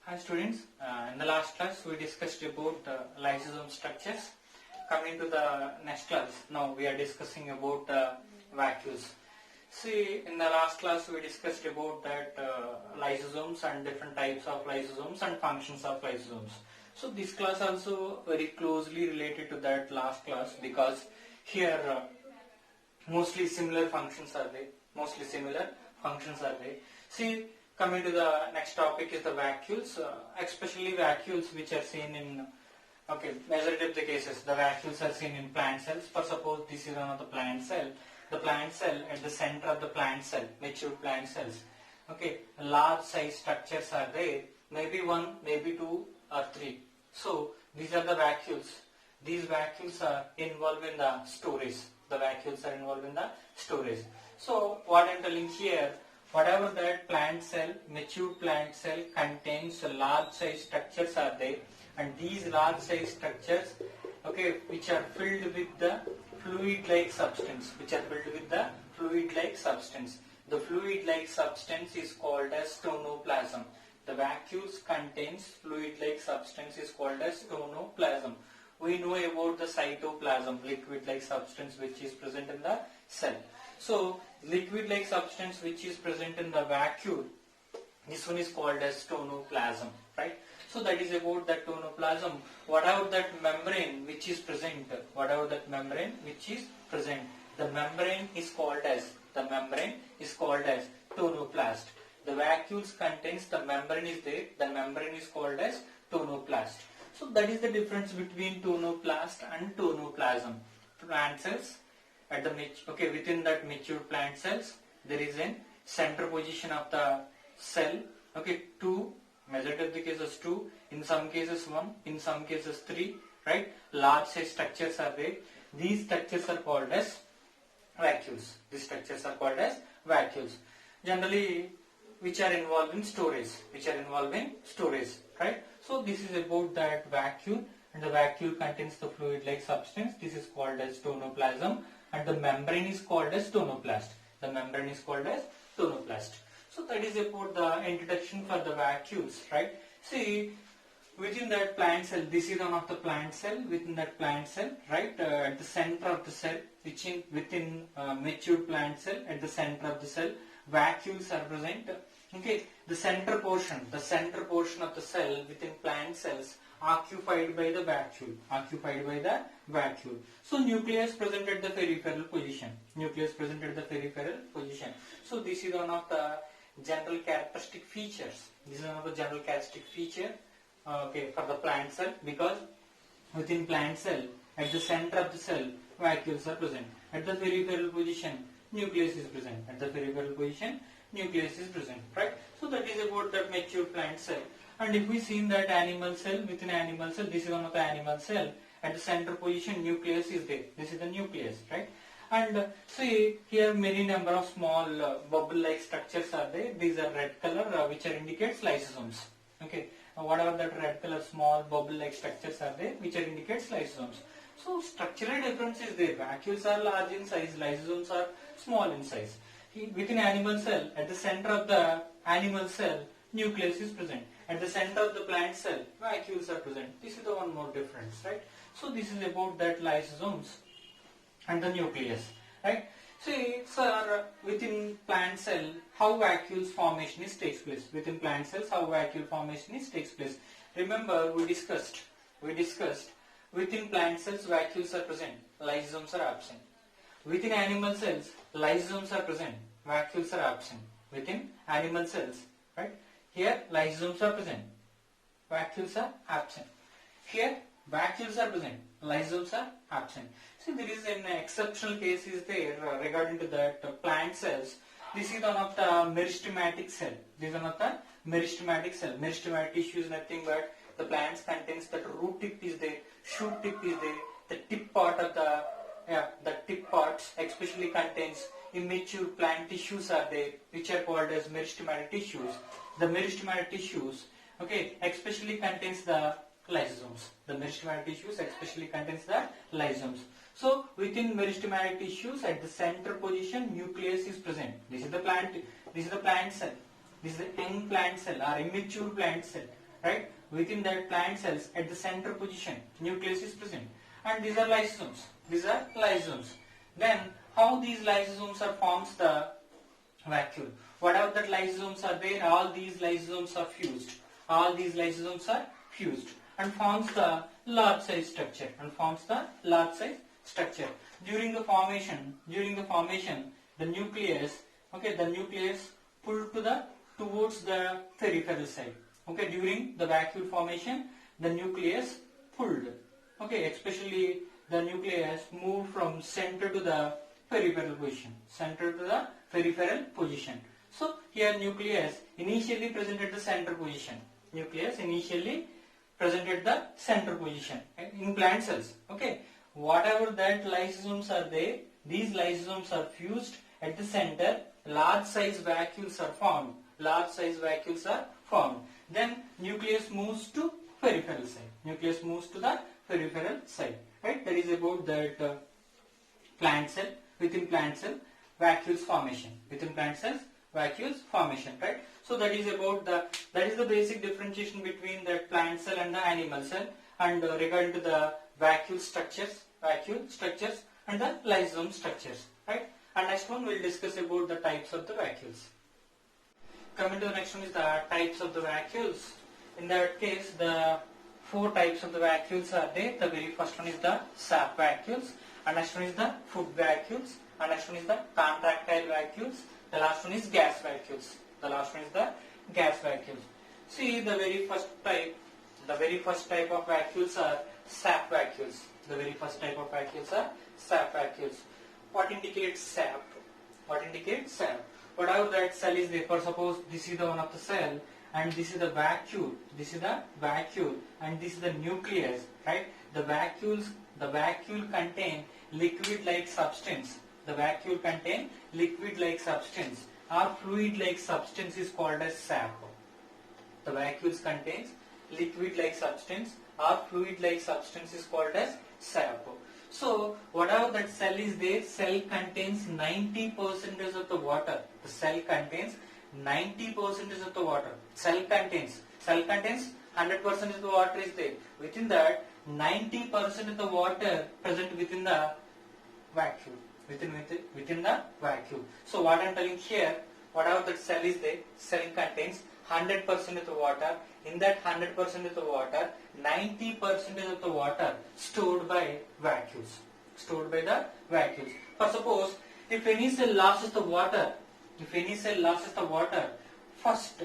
Hi students, in the last class we discussed about lysosome structures. Coming to the next class, now we are discussing about vacuoles. See, in the last class we discussed about that lysosomes and different types of lysosomes and functions of lysosomes. So this class also very closely related to that last class because here mostly similar functions are there. See, coming to the next topic is the vacuoles, especially vacuoles which are seen in, majority of the cases, the vacuoles are seen in plant cells. For suppose this is one of the plant cell at the center of the plant cell, mature plant cells. Large size structures are there, maybe one, maybe two or three. So these are the vacuoles. These vacuoles are involved in the storage. So what I am telling here, whatever that plant cell, mature plant cell contains large size structures are there, and these large size structures, which are filled with the fluid-like substance, The fluid-like substance is called as tonoplasm. The vacuoles contains fluid-like substance is called as tonoplasm. We know about the cytoplasm, liquid-like substance which is present in the cell. So, liquid-like substance which is present in the vacuole, this one is called as tonoplasm, right? So that is about that tonoplasm. Whatever that membrane which is present, the membrane is called as tonoplast. The vacuoles contains the membrane is there, the membrane is called as tonoplast. So that is the difference between tonoplast and tonoplasm. Plant cells at the within that mature plant cells, there is a center position of the cell. Two, majority of the cases two, in some cases one, in some cases three, right? Large size structures are there. These structures are called as vacuoles. Generally, which are involved in storage, right? So this is about that vacuole, and the vacuole contains the fluid-like substance. This is called as tonoplasm, and the membrane is called as tonoplast. So that is about the introduction for the vacuoles, right? See, within that plant cell, this is one of the plant cell. Within that plant cell, right, at the center of the cell, within mature plant cell, at the center of the cell, vacuoles are present. The center portion of the cell within plant cells occupied by the vacuole. So nucleus present at the peripheral position. So this is one of the general characteristic features. For the plant cell, because within plant cell, at the center of the cell, vacuoles are present. At the peripheral position, nucleus is present. Right? So that is about that mature plant cell. And if we see in that animal cell, within animal cell, this is one of the animal cell. At the center position, nucleus is there. This is the nucleus, right? And see here, many number of small bubble-like structures are there. These are red color, which are indicates lysosomes. Whatever that red color small bubble-like structures are there, which are indicates lysosomes. So structural difference is there. Vacuoles are large in size, lysosomes are small in size. Within animal cell, at the center of the animal cell, nucleus is present. At the center of the plant cell, vacuoles are present. This is the one more difference, right? So this is about that lysosomes and the nucleus, right? See, sir, within plant cell, how vacuoles formation takes place. Within plant cells, how vacuole formation takes place. Remember, we discussed within plant cells, vacuoles are present, lysosomes are absent. Within animal cells, lysosomes are present, vacuoles are absent. Within animal cells, right? Here, lysosomes are present, vacuoles are absent. Here, vacuoles are present, lysosomes are absent. See, there is an exceptional case is there regarding to that plant cells. This is one of the meristematic cell. Meristematic tissue is nothing but the plants contains that root tip is there, shoot tip is there, the tip part of the tip parts especially contains immature plant tissues are there, which are called as meristematic tissues. The meristematic tissues, especially contains the lysosomes. So within meristematic tissues, at the center position, nucleus is present. This is the plant cell. This is the young plant cell or immature plant cell. right? Within that plant cells, at the center position, nucleus is present, and these are lysosomes. These are lysosomes. Then, how these lysosomes are forms the vacuole? Whatever that lysosomes are there, all these lysosomes are fused. All these lysosomes are fused and forms the large size structure. During the formation, the nucleus, the nucleus pulled towards the peripheral side. Okay, during the vacuole formation, the nucleus pulled. Okay, especially the nucleus moved from center to the peripheral position. So here nucleus initially present at the center position. In plant cells. Okay, whatever that lysosomes are there, these lysosomes are fused at the center. Large size vacuoles are formed. Then nucleus moves to peripheral side. Right? That is about that plant cell. Within plant cell, vacuoles formation. Right? So that is the basic differentiation between the plant cell and the animal cell, and regarding to the vacuole structures and the lysosome structures. Right? And next one we'll discuss about the types of the vacuoles. Coming to the next one is the types of the vacuoles. In that case, the 4 types of the vacuoles are there. The very first one is the sap vacuoles, and next one is the food vacuoles, and next one is the contractile vacuoles. The last one is gas vacuoles. See, the very first type of vacuoles are sap vacuoles. What indicates sap? Whatever that cell is there, for suppose this is the one of the cell, and this is the vacuole, and this is the nucleus, right? The vacuole contain liquid-like substance. Or fluid-like substance is called as sap. The vacuoles contains liquid-like substance or fluid-like substance is called as sap. So, whatever that cell is there, cell contains 90% of the water. The cell contains 90% of the water. Cell contains 100% of the water is there. Within that, 90% of the water present within the vacuole. Within the vacuole. So what I am telling here, whatever that cell is there, cell contains 100% of the water. In that 100% of the water, 90% of the water stored by vacuoles. For suppose, if any cell loses the water, first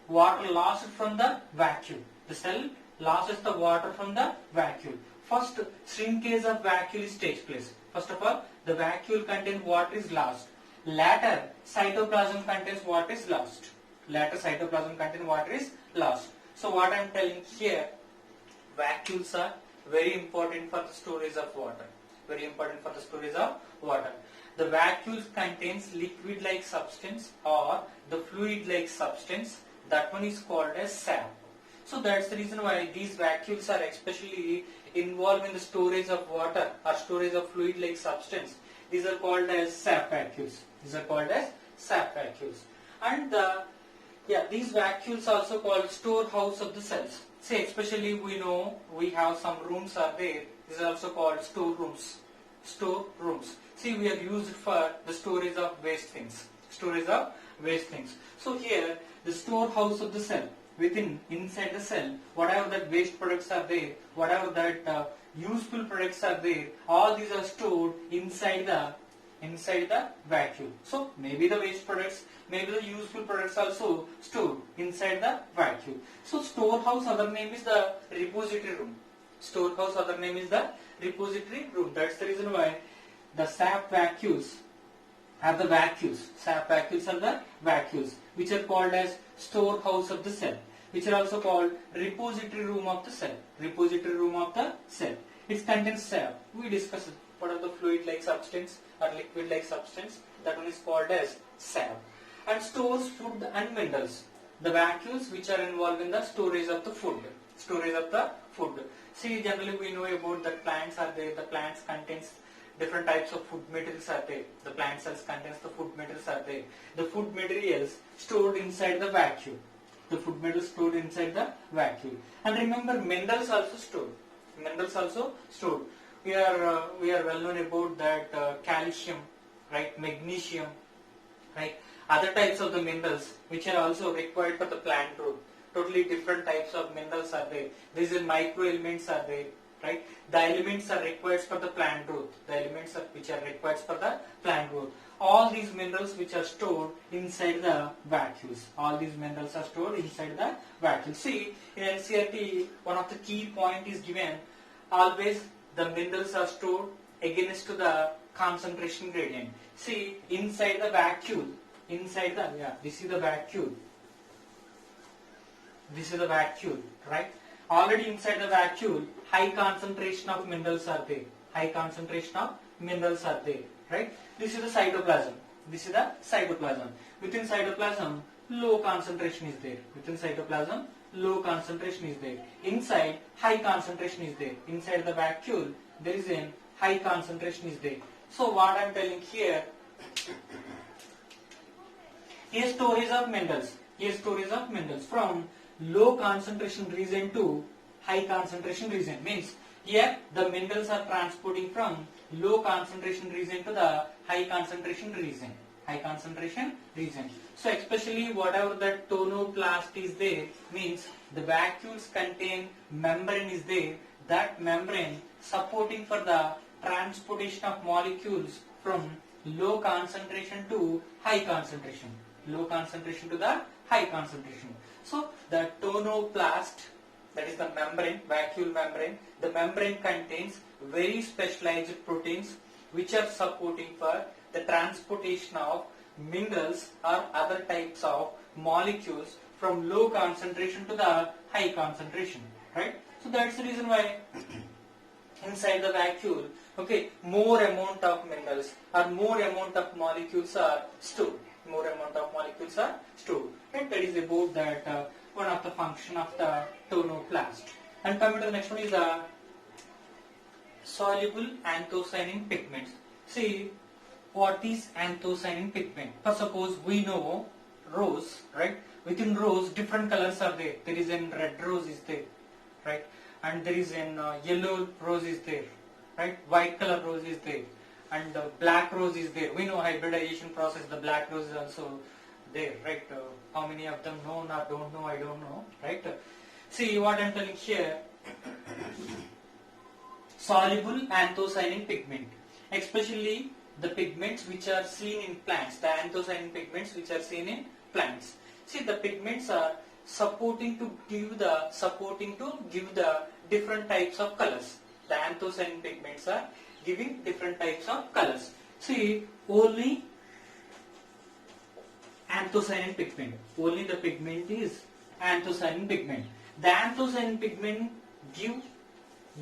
water lost from the vacuole. The cell loses the water from the vacuole. First, shrinkage of vacuole takes place. First of all, the vacuole contains water is lost. Later, cytoplasm contains water is lost. So what I am telling here, vacuoles are very important for the storage of water. The vacuole contains liquid-like substance or the fluid-like substance. That one is called as sap. So that's the reason why these vacuoles are especially involved in the storage of water or storage of fluid-like substance. These are called as sap vacuoles. And these vacuoles also called storehouse of the cells. Say, especially we know we have some rooms are there. These are also called storerooms. See, we are used for the storage of waste things. So here, the storehouse of the cell. Inside the cell, whatever that waste products are there, whatever that useful products are there, all these are stored inside the vacuole. So maybe the waste products, maybe the useful products also stored inside the vacuole. So storehouse, other name is the repository room. That's the reason why the sap vacuoles are the vacuoles. Which are called as storehouse of the cell, which are also called repository room of the cell. It contains sap. We discussed what are the fluid-like substance or liquid-like substance. That one is called as sap. And stores food and minerals. The vacuoles which are involved in the storage of the food. See, generally we know about the plants are there. The plants contains different types of food materials are there. The plant cells contains the food materials are there. The food materials stored inside the vacuole. The food metals stored inside the vacuole. And remember, minerals also stored. Minerals also stored. We are well known about that calcium, right? Magnesium, right? Other types of the minerals which are also required for the plant growth. Totally different types of minerals are there. These are micro elements are there, right? The elements are required for the plant growth. The elements which are required for the plant growth. All these minerals which are stored inside the vacuoles. All these minerals are stored inside the vacuole. See, in NCERT, one of the key point is given. Always the minerals are stored against to the concentration gradient. See, inside the vacuole, this is the vacuole. This is the vacuole, right? Already inside the vacuole, high concentration of minerals are there. High concentration of minerals are there, right? This is the cytoplasm. This is the cytoplasm. Within cytoplasm, low concentration is there. Within cytoplasm, low concentration is there. Inside, high concentration is there. Inside the vacuole, there is a high concentration is there. So what I am telling here, here storage of minerals. Here storage of minerals from low concentration region to high concentration region. Means here the minerals are transporting from low concentration region to the high concentration region. High concentration region. So especially whatever the tonoplast is there, means the vacuoles contain membrane is there. That membrane supporting for the transportation of molecules from low concentration to high concentration. Low concentration to the high concentration. So the tonoplast, that is the membrane, vacuole membrane, the membrane contains very specialized proteins which are supporting for the transportation of minerals or other types of molecules from low concentration to the high concentration, right? So that's the reason why inside the vacuole, okay, more amount of minerals or more amount of molecules are stored. More amount of molecules are stored. Right? That is about that one of the function of the tonoplast. And coming to the next one is the soluble anthocyanin pigments. See, what is anthocyanin pigment? First, suppose we know rose, right? Within rose, different colors are there. There is a red rose is there, right? And there is a yellow rose is there, right? White color rose is there. And the black rose is there. We know hybridization process, the black rose is also there, right? How many of them know or don't know, I don't know, right? See what I am telling here. Soluble anthocyanin pigment, especially the pigments which are seen in plants, the anthocyanin pigments which are seen in plants. See, the pigments are supporting to give the different types of colors. The anthocyanin pigments are giving different types of colors. See, only anthocyanin pigment. Only the pigment is anthocyanin pigment. The anthocyanin pigment give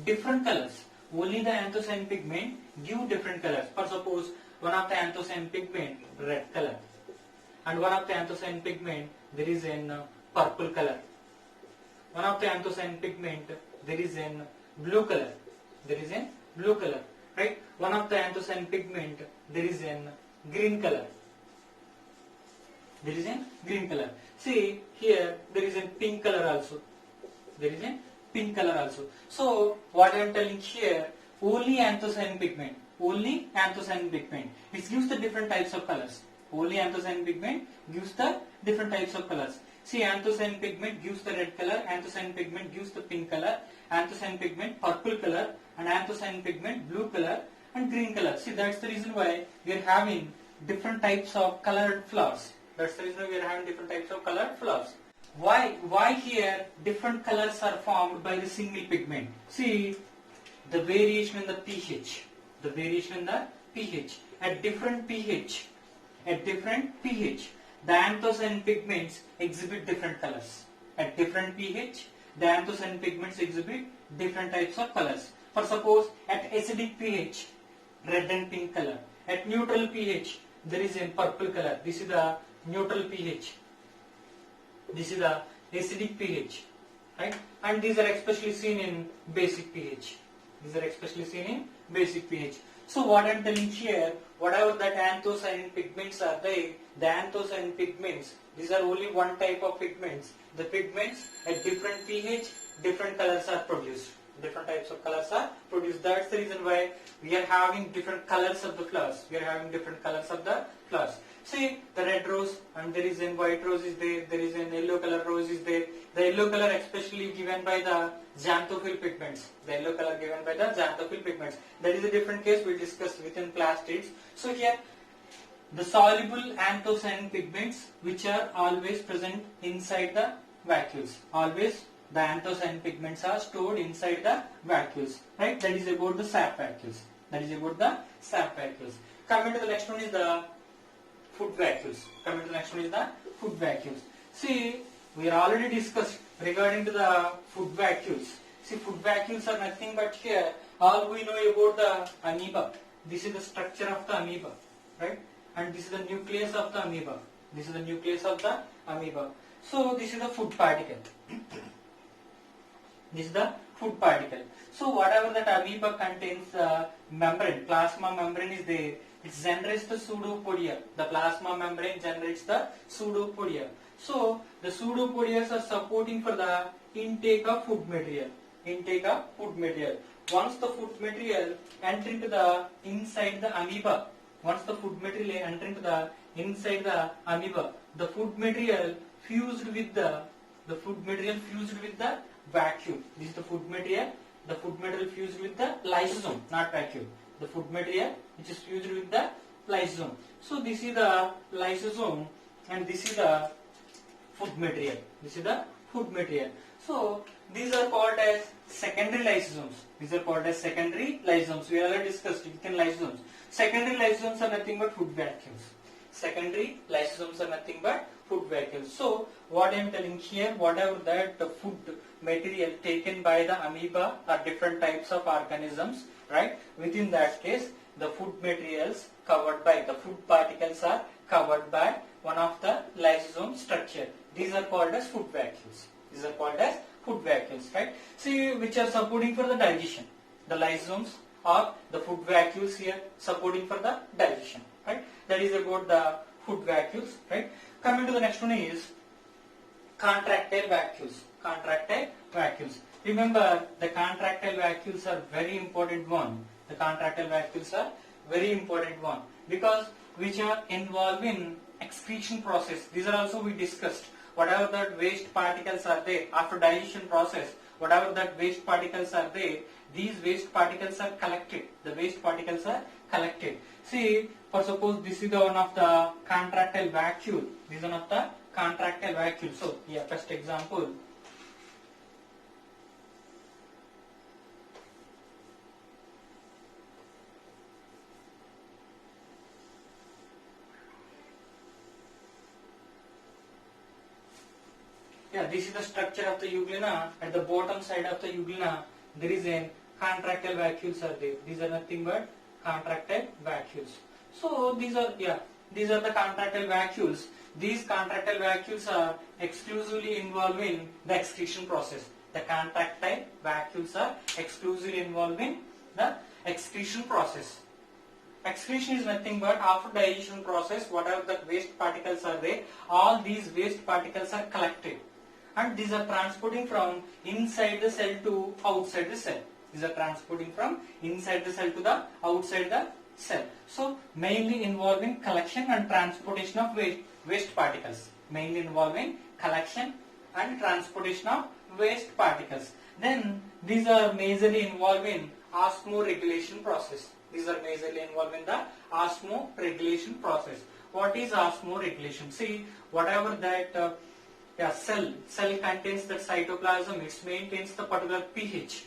different colors. Only the anthocyanin pigment give different colors. For suppose one of the anthocyanin pigment red color, and one of the anthocyanin pigment there is in purple color. One of the anthocyanin pigment there is in blue color. There is in blue color. Right? One of the anthocyanin pigment there is in green color. There is in green color. See here there is in pink color also. There is in pink color also. So what I am telling here, only anthocyanin pigment. Only anthocyanin pigment. It gives the different types of colors. Only anthocyanin pigment gives the different types of colors. See, anthocyanin pigment gives the red color, anthocyanin pigment gives the pink color, anthocyanin pigment purple color, and anthocyanin pigment blue color and green color. See, that's the reason why we are having different types of colored flowers. That's the reason why we are having different types of colored flowers. Why here different colors are formed by the single pigment? See, the variation in the pH. The variation in the pH. At different pH, the anthocyanin pigments exhibit different colors. At different pH, the anthocyanin pigments exhibit different types of colors. For suppose at acidic pH, red and pink color. At neutral pH, there is a purple color. This is the neutral pH. This is the acidic pH, right? And these are especially seen in basic pH. These are especially seen in basic pH. So what I'm telling here, whatever that anthocyanin pigments are there, the anthocyanin pigments, these are only one type of pigments. The pigments at different pH, different colors are produced. Different types of colors are produced. That's the reason why we are having different colors of the flowers. We are having different colors of the flowers. See, the red rose, and there is a white rose is there, there is an yellow color rose is there. The yellow color especially given by the xanthophyll pigments. The yellow color given by the xanthophyll pigments. That is a different case we discussed within plastids. So here, the soluble anthocyanin pigments which are always present inside the vacuoles. Always the anthocyanin pigments are stored inside the vacuoles. Right? That is about the sap vacuoles. That is about the sap vacuoles. Coming to the next one is the food vacuoles. Coming to the next one is the food vacuoles. See, we are already discussed regarding to the food vacuoles. See, food vacuoles are nothing but here, all we know about the amoeba. This is the structure of the amoeba, right? And this is the nucleus of the amoeba. This is the nucleus of the amoeba. So, this is the food particle. This is the food particle. So, whatever that amoeba contains, membrane, plasma membrane is there, it generates the pseudopodia. The plasma membrane generates the pseudopodia. So, the pseudopodias are supporting for the intake of food material. Intake of food material. Once the food material enter into the inside the amoeba, once the food material enter into the inside the amoeba, the food material fused with the vacuole. This is the food material. The food material fused with the lysosome, not vacuole. The food material which is fused with the lysosome. So this is the lysosome and this is the food material. This is the food material. So these are called as secondary lysosomes. These are called as secondary lysosomes. We already discussed within lysosomes. Secondary lysosomes are nothing but food vacuoles. Secondary lysosomes are nothing but food vacuoles. So what I am telling here, whatever that food material taken by the amoeba are different types of organisms, right? Within that case, the food materials covered by the food particles are covered by one of the lysosome structure. These are called as food vacuoles. These are called as food vacuoles, right? See, which are supporting for the digestion. The lysosomes or the food vacuoles here supporting for the digestion, right? That is about the food vacuoles, right? Coming to the next one is contractile vacuoles. Contractile vacuoles. Remember, the contractile vacuoles are very important one. The contractile vacuoles are very important one because which are involved in excretion process. These are also we discussed. Whatever that waste particles are there after digestion process, whatever that waste particles are there, these waste particles are collected. The waste particles are collected. See, for suppose this is the one of the contractile vacuole. This is one of the contractile vacuole. So, yeah, first example. Yeah, this is the structure of the euglena. At the bottom side of the euglena, there is a contractile vacuoles are there. These are nothing but contractile vacuoles. So these are the contractile vacuoles. These contractile vacuoles are exclusively involved in the excretion process. The contractile vacuoles are exclusively involved in the excretion process. Excretion is nothing but after digestion process, whatever the waste particles are there, all these waste particles are collected. And these are transporting from inside the cell to outside the cell. These are transporting from inside the cell to the outside the cell. So mainly involving collection and transportation of waste particles. Mainly involving collection and transportation of waste particles. Then these are majorly involved in osmoregulation process. These are majorly involved in the osmoregulation process. What is osmoregulation? See, whatever that cell contains that cytoplasm, it maintains the particular pH.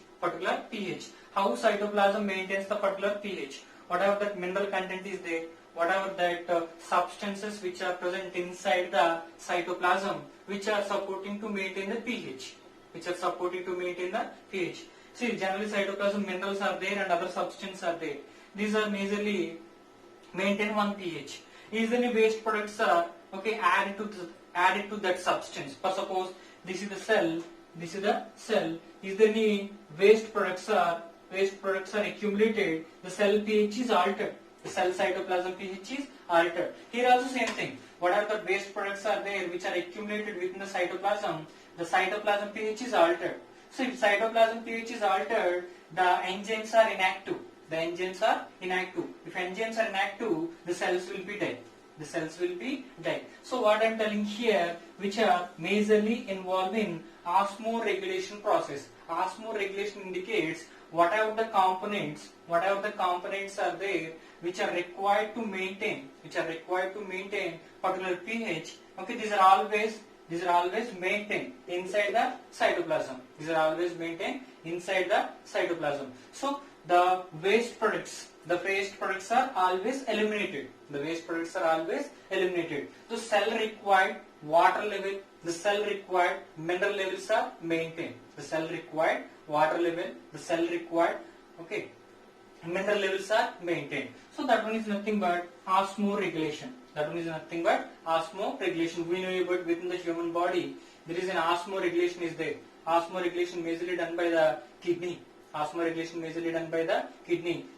How cytoplasm maintains the particular pH? Whatever that mineral content is there, whatever that substances which are present inside the cytoplasm, which are supporting to maintain the pH. See, generally cytoplasm minerals are there and other substances are there. These are majorly maintain one pH. Is there any waste products are added to that substance? For suppose this is the cell, is there any waste products are waste products are accumulated, the cell pH is altered. The cell cytoplasm pH is altered. Here also same thing. Whatever the waste products are there which are accumulated within the cytoplasm pH is altered. So if cytoplasm pH is altered, the enzymes are inactive. The enzymes are inactive. If enzymes are inactive, the cells will be dead. The cells will be dead. So what I am telling here, which are majorly involved in osmoregulation process. Osmoregulation indicates whatever the components are there which are required to maintain particular pH. Okay, these are always maintained inside the cytoplasm. These are always maintained inside the cytoplasm. So the waste products are always eliminated. The waste products are always eliminated. The cell required water level, the cell required mineral levels are maintained. The cell required water level, the cell required mineral levels are maintained. So that one is nothing but osmoregulation. We know about within the human body there is an osmoregulation is there. Osmoregulation majorly done by the kidney.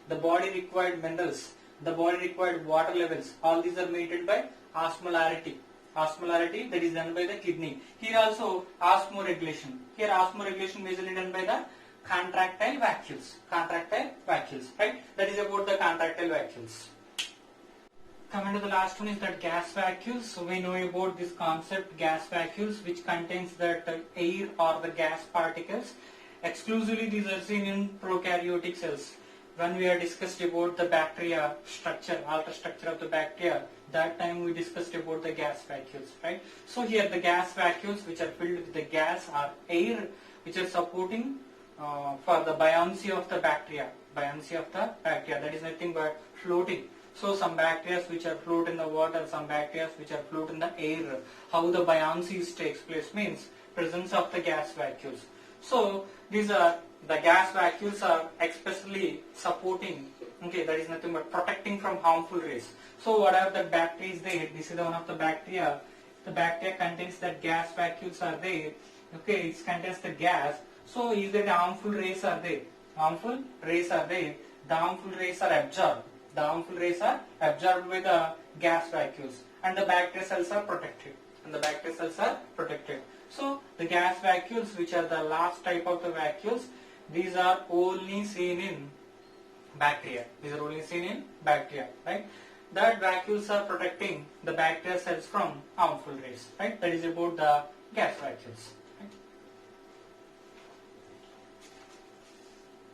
The body required minerals, the body required water levels, all these are maintained by osmolarity. Osmolarity, that is done by the kidney. Here also osmoregulation. Here osmoregulation majorly done by the contractile vacuoles. Right? That is about the contractile vacuoles. Coming to the last one is that gas vacuoles. So we know about this concept, gas vacuoles, which contains that air or the gas particles. Exclusively these are seen in prokaryotic cells. When we are discussed about the bacteria structure, outer structure of the bacteria, that time we discussed about the gas vacuoles, right? So here the gas vacuoles which are filled with the gas or air which are supporting for the buoyancy of the bacteria. That is nothing but floating. So some bacteria which are float in the water, some bacteria which are float in the air. How the buoyancy takes place means presence of the gas vacuoles. So these are the gas vacuoles are especially supporting, that is nothing but protecting from harmful rays. So whatever the bacteria is there, this is the one of the bacteria. The bacteria contains that gas vacuoles are there. It contains the gas. So is there the harmful rays are there? The harmful rays are absorbed. By the gas vacuoles, and the bacteria cells are protected. So the gas vacuoles, which are the last type of the vacuoles, these are only seen in bacteria. Right? That vacuoles are protecting the bacteria cells from harmful rays. Right? That is about the gas vacuoles.